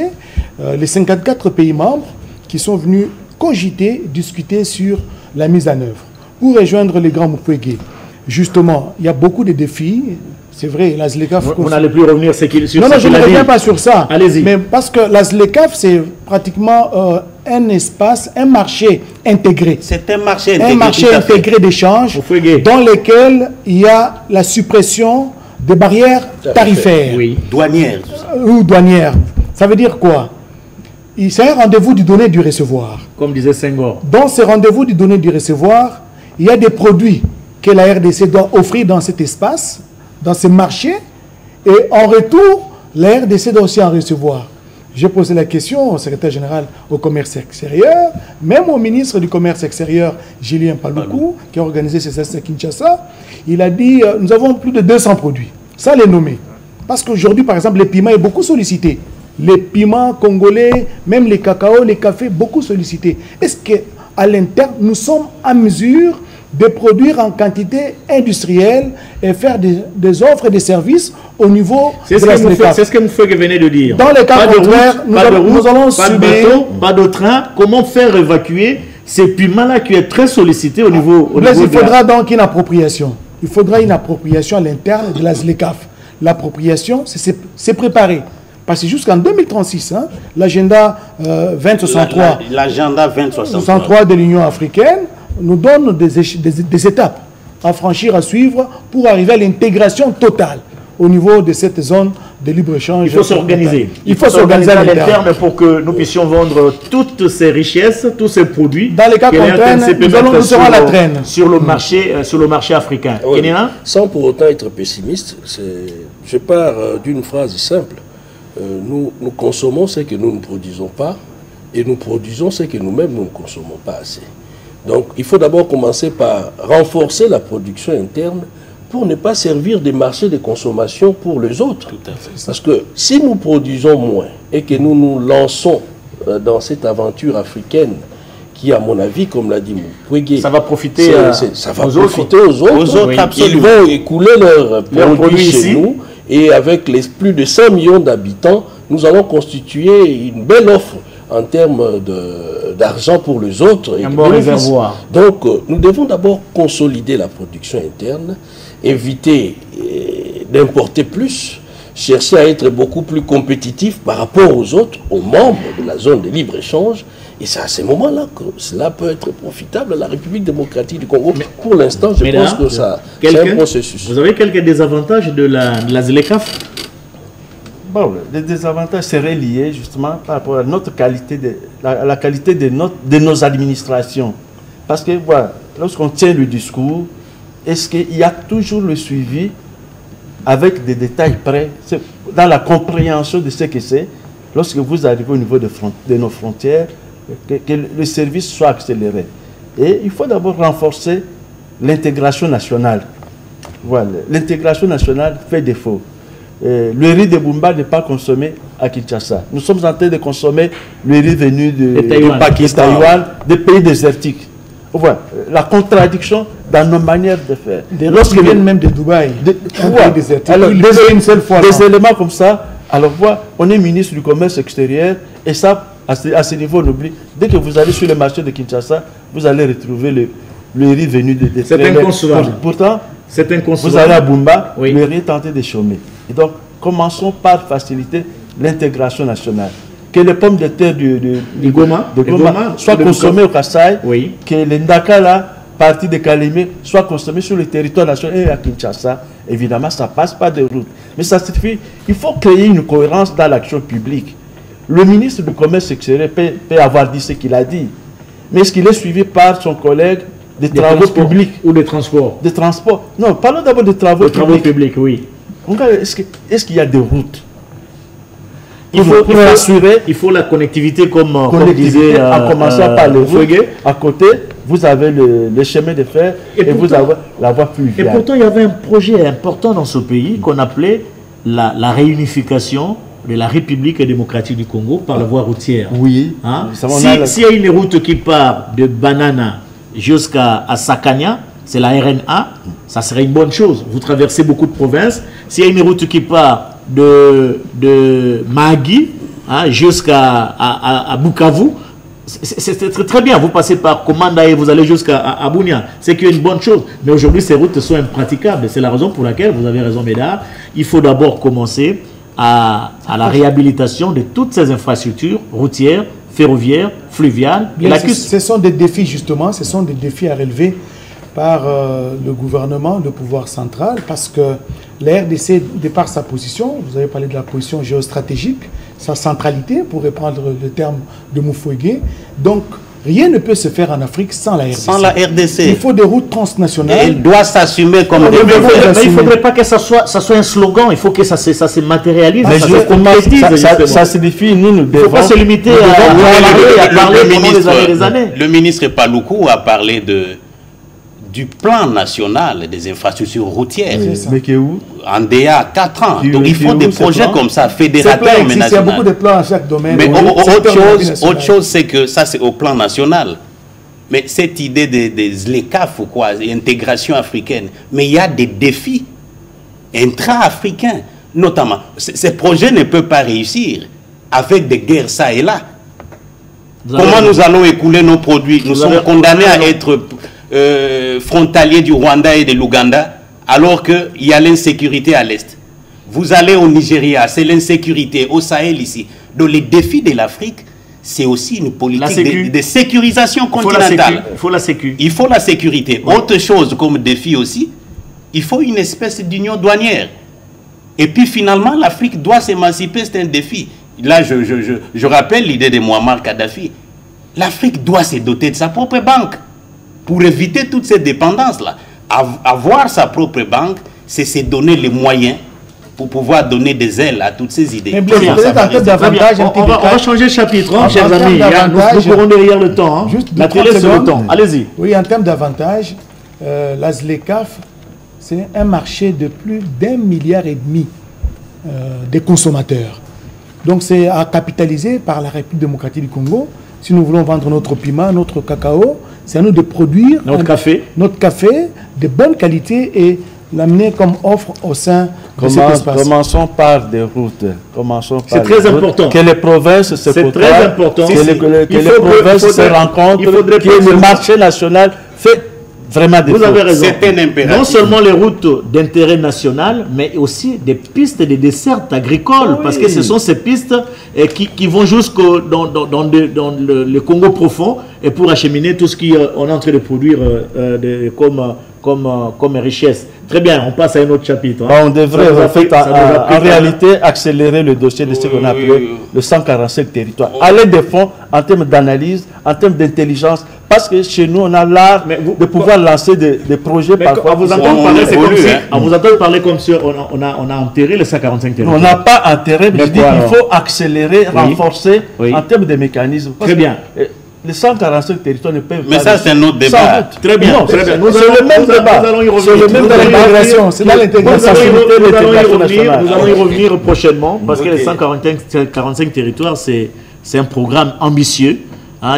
les 54 pays membres qui sont venus cogiter, discuter sur la mise en œuvre. Pour rejoindre les grands Moufouégué, justement, il y a beaucoup de défis. C'est vrai, la ZLECAf... Vous n'allez plus revenir sur ce Non, je ne reviens pas sur ça. Allez-y. Mais parce que la ZLECAf, c'est pratiquement un espace, un marché intégré. C'est un marché intégré. Un marché intégré d'échange dans lequel il y a la suppression des barrières tarifaires. Oui. Douanières. Ou douanières. Ça veut dire quoi? C'est un rendez-vous du donner et du recevoir. Comme disait Senghor. Dans ce rendez-vous du donner et du recevoir, il y a des produits que la RDC doit offrir dans cet espace, dans ce marché, et en retour, la RDC doit aussi en recevoir. J'ai posé la question au secrétaire général au commerce extérieur, même au ministre du commerce extérieur, Julien Paluku, qui a organisé ces assises à Kinshasa. Il a dit, nous avons plus de 200 produits, ça les nommer. Parce qu'aujourd'hui, par exemple, les piments est beaucoup sollicité. Les piments congolais, même les cacao, les cafés, beaucoup sollicités. Est-ce qu'à l'interne, nous sommes à mesure de produire en quantité industrielle et faire des offres et des services au niveau de la ZLECAf? C'est ce que Moufouégué venait de dire. Dans les cas contraires, nous allons pas de bateau, pas de train. Comment faire évacuer ces piments-là qui est très sollicité au niveau... Il faudra donc une appropriation. Il faudra une appropriation à l'interne de la ZLECAf. L'appropriation, c'est préparé. Parce que jusqu'en 2036, hein, l'agenda 2063 l'agenda 2063 de l'Union africaine nous donne des étapes à franchir, à suivre pour arriver à l'intégration totale au niveau de cette zone de libre-échange. Il faut s'organiser. Il faut s'organiser à l'interne pour que nous puissions vendre toutes ces richesses, tous ces produits. Dans les cas qu'on traîne, nous serons à la traîne. Sur le marché africain. Oui, sans pour autant être pessimiste, je pars d'une phrase simple. Nous consommons ce que nous ne produisons pas et nous produisons ce que nous-mêmes nous ne consommons pas assez. Donc il faut d'abord commencer par renforcer la production interne pour ne pas servir des marchés de consommation pour les autres. Tout à fait. Parce que si nous produisons moins et que nous nous lançons dans cette aventure africaine qui, à mon avis, comme l'a dit Mukwege, ça va profiter, aux autres. Oui. Ils vont écouler leurs produits chez nous et avec plus de 100 millions d'habitants, nous allons constituer une belle offre en termes d'argent pour les autres. Un bon réservoir. Donc, nous devons d'abord consolider la production interne, éviter d'importer plus, chercher à être beaucoup plus compétitif par rapport aux autres, aux membres de la zone de libre-échange. Et c'est à ces moments-là que cela peut être profitable à la République démocratique du Congo. Mais pour l'instant, je pense que c'est un processus. Vous avez quelques désavantages de la ZLECAf? Bon, les désavantages seraient liés justement par rapport à notre qualité, à la qualité de nos administrations. Parce que voilà, lorsqu'on tient le discours, est-ce qu'il y a toujours le suivi avec des détails près, dans la compréhension de ce que c'est, lorsque vous arrivez au niveau de nos frontières, que le service soit accéléré. Et il faut d'abord renforcer l'intégration nationale. Voilà, l'intégration nationale fait défaut. Le riz de Bumba n'est pas consommé à Kinshasa. Nous sommes en train de consommer le riz venu de Taïwan, des pays désertiques. Voilà, la contradiction dans nos manières de faire. Lorsqu'ils viennent même de Dubaï, alors, des éléments comme ça, alors voilà, on est ministre du commerce extérieur et ça, à ce niveau, on oublie. Dès que vous allez sur le marché de Kinshasa, vous allez retrouver le riz venu de c'est inconcevable. Pourtant, c'est inconcevable. Vous allez à Bumba, oui. Le riz est tenté de chômer. Et donc, commençons par faciliter l'intégration nationale. Que les pommes de terre de Goma soient consommées au Kassai, oui. Que les Ndakala, partie de Kalimé, soient consommées sur le territoire national et à Kinshasa. Évidemment, ça passe pas de route. Mais ça suffit. Il faut créer une cohérence dans l'action publique. Le ministre du Commerce extérieur peut avoir dit ce qu'il a dit. Mais est-ce qu'il est suivi par son collègue des travaux publics ou des transports? Des transports. Non, parlons d'abord des travaux publics, oui. Est-ce qu'il y a des routes? Il faut la connectivité comme disait en commençant par le routes. À côté, vous avez le chemin de fer et vous avez la voie fluviale. Et pourtant, il y avait un projet important dans ce pays qu'on appelait la réunification de la République démocratique du Congo par la voie routière. Oui. Hein? S'il y a une route qui part de Banana jusqu'à Sakania, c'est la RNA, ça serait une bonne chose. Vous traversez beaucoup de provinces. S'il y a une route qui part de Mahagi jusqu'à Bukavu, c'est très bien. Vous passez par Komanda et vous allez jusqu'à Bunia. C'est une bonne chose. Mais aujourd'hui, ces routes sont impraticables. C'est la raison pour laquelle, vous avez raison, Médard, il faut d'abord commencer à la réhabilitation de toutes ces infrastructures routières, ferroviaires, fluviales. Ce sont des défis, justement, ce sont des défis à relever par le gouvernement, le pouvoir central, parce que la RDC, de par sa position, vous avez parlé de la position géostratégique, sa centralité, pour reprendre le terme de Mukwege, donc rien ne peut se faire en Afrique sans la RDC. Sans la RDC. Il faut des routes transnationales. Et elle doit s'assumer comme des mais il ne faudrait pas que ça soit un slogan, il faut que ça se matérialise, ça signifie, nous devons... Il ne faut pas se limiter à parler pendant des années. Le ministre Paluku a parlé du plan national des infrastructures routières. Mais qui est où? En DA 4 ans. Donc il faut des projets comme ça, fédérateurs, mais nationaux. Il y a beaucoup de plans à chaque domaine. Mais autre chose, c'est que ça, c'est au plan national. Mais cette idée des ZLECAf ou quoi, intégration africaine, mais il y a des défis intra-africains, notamment. Ces projets ne peuvent pas réussir avec des guerres ça et là. Comment nous allons écouler nos produits? Nous sommes condamnés à être frontaliers du Rwanda et de l'Ouganda, alors qu'il y a l'insécurité à l'Est. Vous allez au Nigeria, c'est l'insécurité, au Sahel ici. Donc les défis de l'Afrique, c'est aussi une politique de sécurisation continentale. Il faut la sécu. Il faut la sécurité. Oui. Autre chose comme défi aussi, il faut une espèce d'union douanière. Et puis finalement, l'Afrique doit s'émanciper, c'est un défi. Là, je rappelle l'idée de Muammar Kadhafi. L'Afrique doit se doter de sa propre banque pour éviter toutes ces dépendances-là. Avoir sa propre banque, c'est se donner les moyens pour pouvoir donner des ailes à toutes ces idées. On va changer de chapitre, hein, chers amis. Nous courons derrière le temps. Hein. Juste la télé, c'est le temps. Allez-y. Oui, en termes d'avantages, la ZLECAf, c'est un marché de plus d'1,5 milliard des consommateurs. Donc c'est à capitaliser par la République démocratique du Congo. Si nous voulons vendre notre piment, notre cacao, c'est à nous de produire notre café de bonne qualité et l'amener comme offre au sein de cet espace. Commençons par des routes. C'est très important. Que les provinces se C'est très important. Que les provinces se rencontrent, que le marché national fait vraiment des Vous avez raison. C'est un impératif. Non seulement les routes d'intérêt national, mais aussi des pistes de dessertes agricoles, parce que ce sont ces pistes qui vont jusqu'au dans le Congo profond et pour acheminer tout ce qu'on est en train de produire comme richesse. Très bien, on passe à un autre chapitre. Hein. On devrait en réalité accélérer le dossier de ce qu'on appelle le 145 territoires. Aller de fond en termes d'analyse, en termes d'intelligence, parce que chez nous, on a l'art de pouvoir lancer des projets parfois. On vous entend parler comme si on a enterré les 145 territoires. On n'a pas enterré, mais je dis qu'il faut accélérer, renforcer en termes de mécanismes. Très bien. Les 145 territoires ne peuvent pas... Mais ça, c'est un autre débat. Très bien. C'est le même débat. C'est le même débat. C'est dans l'intégration. Nous allons y revenir prochainement, parce que les 145 territoires, c'est un programme ambitieux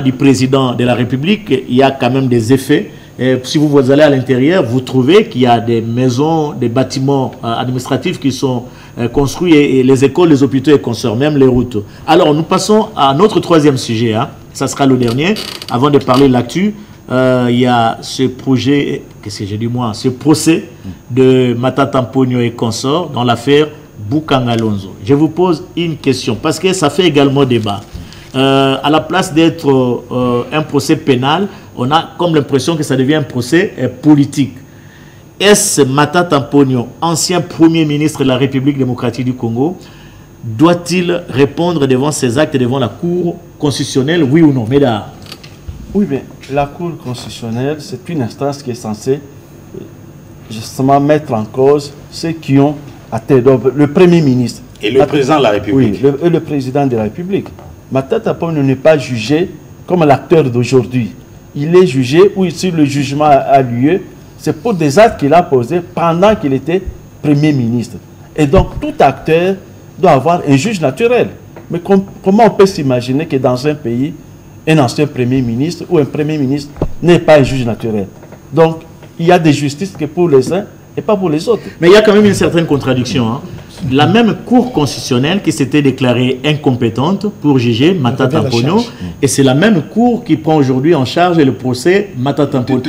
du président de la République. Il y a quand même des effets. Et si vous allez à l'intérieur, vous trouvez qu'il y a des maisons, des bâtiments administratifs qui sont construits, et les écoles, les hôpitaux et consorts, même les routes. Alors, nous passons à notre troisième sujet. Ça sera le dernier. Avant de parler de l'actu, il y a ce projet, qu'est-ce que j'ai dit moi, ce procès de Matata Mponyo et consorts dans l'affaire Bukanga Lonzo. Je vous pose une question, parce que ça fait également débat. À la place d'être un procès pénal, on a comme l'impression que ça devient un procès politique. Est-ce Matata Mponyo, ancien Premier ministre de la République démocratique du Congo, doit-il répondre devant ses actes et devant la Cour constitutionnelle, oui ou non, Médard? Oui, mais la Cour constitutionnelle, c'est une instance qui est censée justement mettre en cause ceux qui ont atteint le Premier ministre. Et le président de la République. Oui, et le président de la République. Matata Mponyo n'est pas jugé comme l'acteur d'aujourd'hui. Il est jugé, ou si le jugement a lieu, c'est pour des actes qu'il a posés pendant qu'il était Premier ministre. Et donc, tout acteur doit avoir un juge naturel. Mais comment on peut s'imaginer que dans un pays, un ancien Premier ministre ou un Premier ministre n'est pas un juge naturel? Donc, il y a des justices que pour les uns et pas pour les autres. Mais il y a quand même une certaine contradiction. La même Cour constitutionnelle qui s'était déclarée incompétente pour juger Matata Mponyo, et c'est la même Cour qui prend aujourd'hui en charge le procès Matata Mponyo.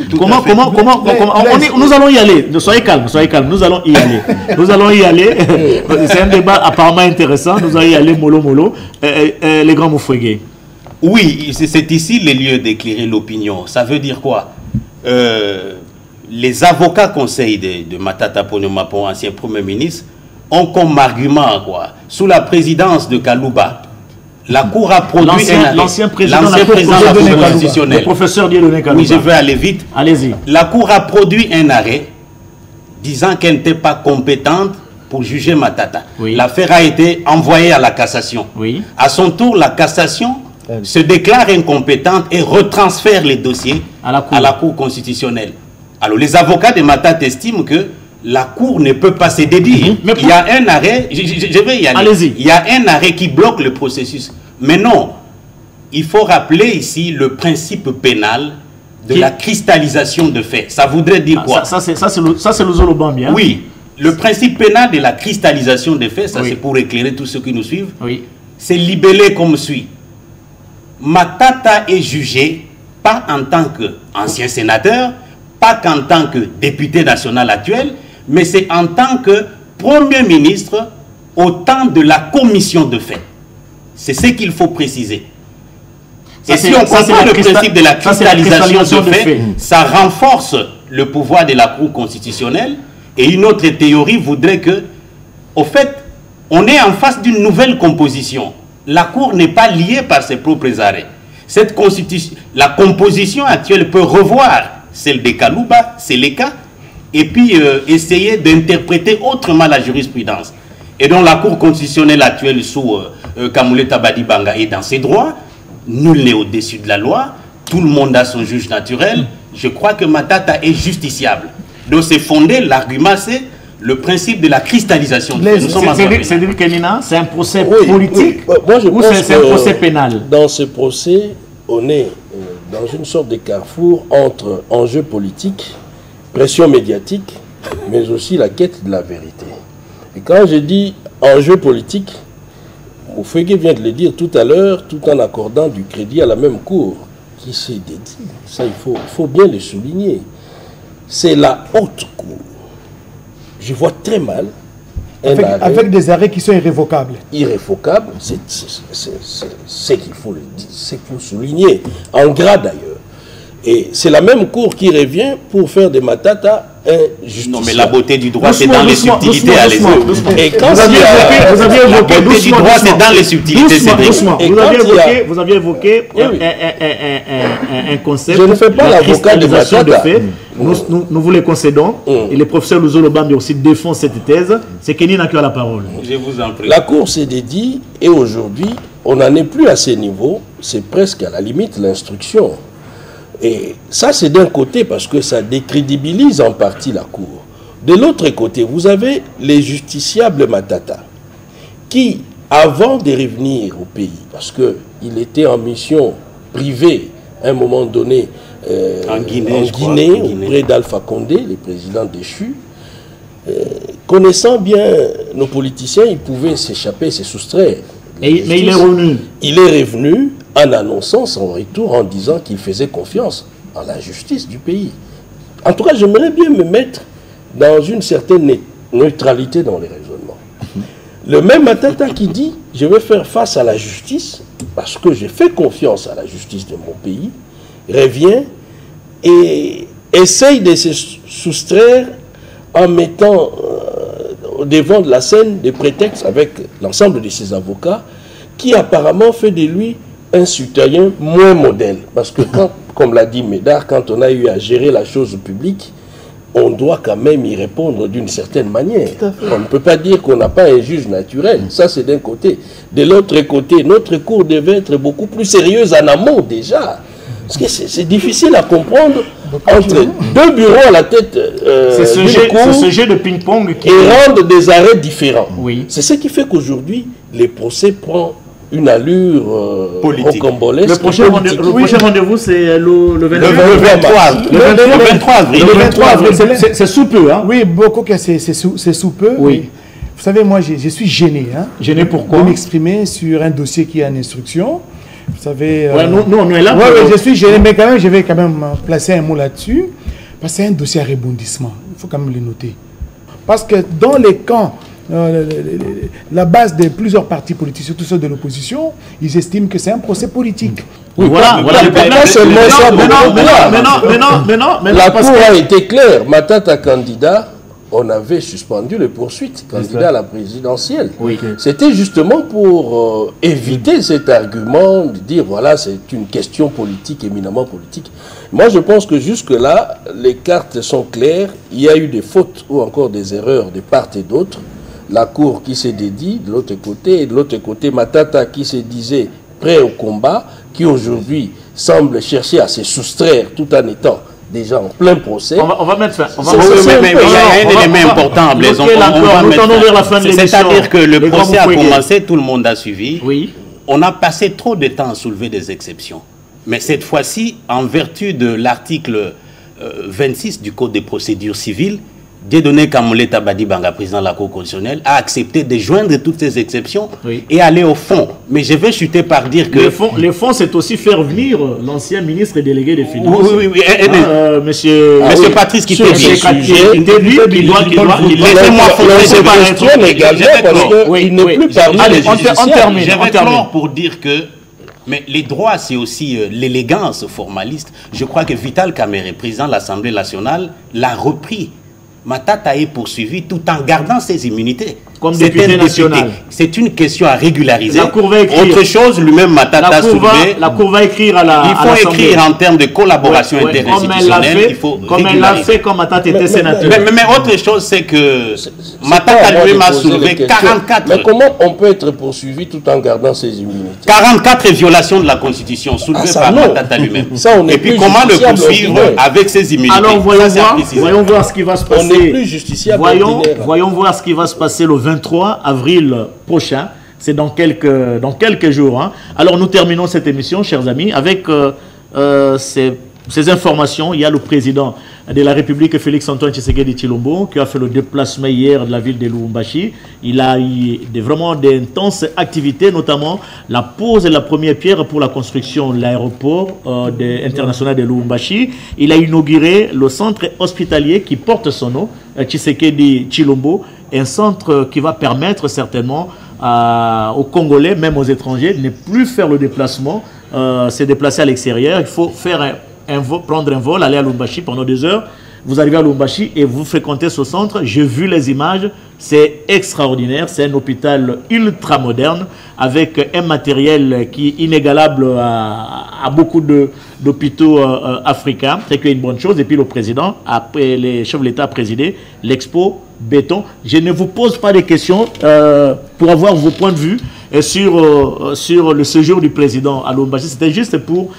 Nous allons y aller. Soyez calme, nous allons y aller. Nous allons y aller. C'est un débat apparemment intéressant. Nous allons y aller mollo. Les grands Moufouégué. Oui, c'est ici le lieu d'éclairer l'opinion. Ça veut dire quoi? Les avocats conseils de Matata Mponyo Mapon, ancien Premier ministre, ont comme argument, sous la présidence de Kalouba, la Cour a produit l'ancien président de la Cour constitutionnelle, le professeur Dieudonné Kalouba. Oui, je veux aller vite. Allez-y. La Cour a produit un arrêt disant qu'elle n'était pas compétente pour juger Matata. Oui. L'affaire a été envoyée à la cassation. Oui. À son tour, la cassation se déclare incompétente et retransfère les dossiers à la Cour constitutionnelle. Alors, les avocats de Matata estiment que la Cour ne peut pas se dédire. Il y a un arrêt, je vais y aller. Allez-y. Il y a un arrêt qui bloque le processus. Mais non, il faut rappeler ici le principe pénal de la cristallisation de faits. Ça voudrait dire quoi? Ça, c'est le Zolobambi. Hein? Oui, le principe pénal de la cristallisation des faits, ça c'est pour éclairer tous ceux qui nous suivent, c'est libellé comme suit. Matata est jugé pas en tant qu'ancien sénateur, pas qu'en tant que député national actuel, mais c'est en tant que Premier ministre au temps de la commission de faits. C'est ce qu'il faut préciser. Et si on comprend le principe de la cristallisation de faits, ça renforce le pouvoir de la Cour constitutionnelle. Et une autre théorie voudrait que Au fait, on est en face d'une nouvelle composition. La Cour n'est pas liée par ses propres arrêts. Cette constitution, la composition actuelle peut revoir celle des Kalouba, Seleka, et puis essayer d'interpréter autrement la jurisprudence. Et donc la Cour constitutionnelle actuelle sous Kamuleta Badibanga est dans ses droits. Nul n'est au-dessus de la loi. Tout le monde a son juge naturel. Je crois que Matata est justiciable. Donc c'est fondé, l'argument c'est le principe de la cristallisation. C'est-à-dire Kenina, c'est un procès politique ou c'est un procès pénal? Dans ce procès, on est dans une sorte de carrefour entre enjeux politiques, pression médiatique, mais aussi la quête de la vérité. Et quand je dis enjeu politique, Moufege vient de le dire tout à l'heure, tout en accordant du crédit à la même Cour qui s'est dédiée. Ça, il faut bien le souligner. C'est la haute Cour. Je vois très mal avec des arrêts qui sont irrévocables. Irrévocables, c'est qu'il faut le dire, c'est qu'il faut souligner, en gras d'ailleurs. Et c'est la même Cour qui revient pour faire des Matata injustifiables. Non, mais la beauté du droit, c'est dans les subtilités, allez-y. Et quand vous aviez évoqué la beauté du droit, c'est dans les subtilités, vous aviez évoqué un concept. Je ne fais pas l'avocat de Matata. Nous vous les concédons. Et le professeur Luzolo Bambi aussi défend cette thèse. C'est Kenina qui a la parole. Je vous en prie. La Cour s'est dédiée et aujourd'hui, on n'en est plus à ces niveaux. C'est presque à la limite l'instruction. Et ça, c'est d'un côté parce que ça décrédibilise en partie la Cour. De l'autre côté, vous avez les justiciables Matata qui, avant de revenir au pays, parce qu'il était en mission privée à un moment donné en Guinée auprès d'Alpha Condé, le président déchu, connaissant bien nos politiciens, ils pouvaient s'échapper, se soustraire. Mais il est revenu. Il est revenu en annonçant son retour, en disant qu'il faisait confiance en la justice du pays. En tout cas, j'aimerais bien me mettre dans une certaine neutralité dans les raisonnements. Le même Matata qui dit « je vais faire face à la justice parce que j'ai fait confiance à la justice de mon pays », revient et essaye de se soustraire en mettant au devant de la scène des prétextes avec l'ensemble de ses avocats qui apparemment fait de lui un citoyen moins modèle. Parce que, comme l'a dit Médard, quand on a eu à gérer la chose publique, on doit quand même y répondre d'une certaine manière. On ne peut pas dire qu'on n'a pas un juge naturel. Ça, c'est d'un côté. De l'autre côté, notre Cour devait être beaucoup plus sérieuse en amont déjà. Parce que c'est difficile à comprendre entre deux bureaux à la tête c'est ce jeu de ping-pong qui rendent des arrêts différents. Oui. C'est ce qui fait qu'aujourd'hui, les procès prennent une allure rocambolesque. Le prochain rendez-vous, c'est le 23 avril. Le 23 avril, c'est sous peu. Hein? Oui, beaucoup que c'est sous peu. Oui. Vous savez, moi, je suis gêné. Hein, gêné pourquoi? De m'exprimer sur un dossier qui est en instruction. Vous savez... nous, on est là. Oui, je suis gêné, mais quand même, je vais quand même placer un mot là-dessus. Parce que c'est un dossier à rebondissement. Il faut quand même le noter. Parce que dans les camps, la base de plusieurs partis politiques, surtout ceux de l'opposition, ils estiment que c'est un procès politique. Oui, voilà. Mais la Cour a été claire. Matata candidat, on avait suspendu les poursuites, candidat à la présidentielle. Oui. C'était justement pour éviter cet argument de dire, voilà, c'est une question politique, éminemment politique. Moi, je pense que jusque-là, les cartes sont claires. Il y a eu des fautes ou encore des erreurs de part et d'autre. La Cour qui s'est dédiée de l'autre côté, et de l'autre côté, Matata qui se disait prêt au combat, qui aujourd'hui semble chercher à se soustraire tout en étant déjà en plein procès. On va mettre fin. Mais il y a un élément important, Blaise. C'est-à-dire que le procès a commencé, tout le monde a suivi. Oui. On a passé trop de temps à soulever des exceptions. Mais cette fois-ci, en vertu de l'article 26 du Code des procédures civiles, Dieudonné Kamoleta Badibanga, président de la Cour constitutionnelle, a accepté de joindre toutes ces exceptions et aller au fond. Mais je vais chuter par dire que... Le fond, c'est aussi faire venir l'ancien ministre et délégué des Finances. Oui. Monsieur Patrice qui laissez-moi il n'est plus parmi les justiciables. Je vais clore pour dire que mais les droits, c'est aussi l'élégance formaliste. Je crois que Vital Kamerhe, président de l'Assemblée nationale, l'a repris. Matata est poursuivi tout en gardant ses immunités. comme député national. C'est une question à régulariser. La Cour va écrire. Autre chose, lui-même Matata a soulevé. La Cour va écrire à la. Il faut écrire en termes de collaboration interinstitutionnelle. Comme elle l'a fait quand Matata était sénateur. Mais autre chose, c'est que Matata lui-même a soulevé 44. Mais comment on peut être poursuivi tout en gardant ses immunités? 44 violations de la Constitution soulevées par Matata lui-même. Et puis comment le poursuivre avec ses immunités? Alors voyons voir ce qui va se passer. On n'est plus justiciable. Voyons voir ce qui va se passer le 23 avril prochain. C'est dans quelques jours. Hein. Alors nous terminons cette émission, chers amis, avec ces informations. Il y a le président de la République, Félix-Antoine Tshisekedi Tshilombo, qui a fait le déplacement hier de la ville de Lubumbashi. Il a eu vraiment d'intenses activités, notamment la pose de la première pierre pour la construction de l'aéroport international de Lubumbashi. Il a inauguré le centre hospitalier qui porte son nom, Tshisekedi Tshilombo, un centre qui va permettre certainement aux Congolais, même aux étrangers, de ne plus faire le déplacement, se déplacer à l'extérieur. Il faut faire prendre un vol, aller à Lubumbashi pendant 2 heures. Vous arrivez à Lubumbashi et vous fréquentez ce centre. J'ai vu les images, c'est extraordinaire. C'est un hôpital ultra moderne avec un matériel qui est inégalable à beaucoup d'hôpitaux africains. C'est une bonne chose. Et puis le président, après les chefs de l'État, a présidé l'expo béton. Je ne vous pose pas de questions pour avoir vos points de vue sur le séjour du président à Lubumbashi. C'était juste pour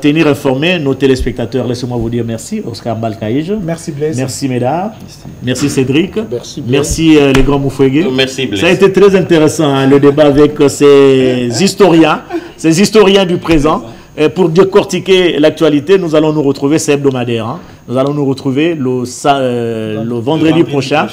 tenir informés nos téléspectateurs. Laissez-moi vous dire merci, Oscar Mbalkaïj. Merci Blaise. Merci Médard. Merci Cédric. Merci les grands Moufouégué. Merci Blaise. Ça a été très intéressant, hein, le débat avec ces historiens du présent. Et pour décortiquer l'actualité, nous allons nous retrouver, c'est hebdomadaire. Hein. Nous allons nous retrouver le vendredi prochain.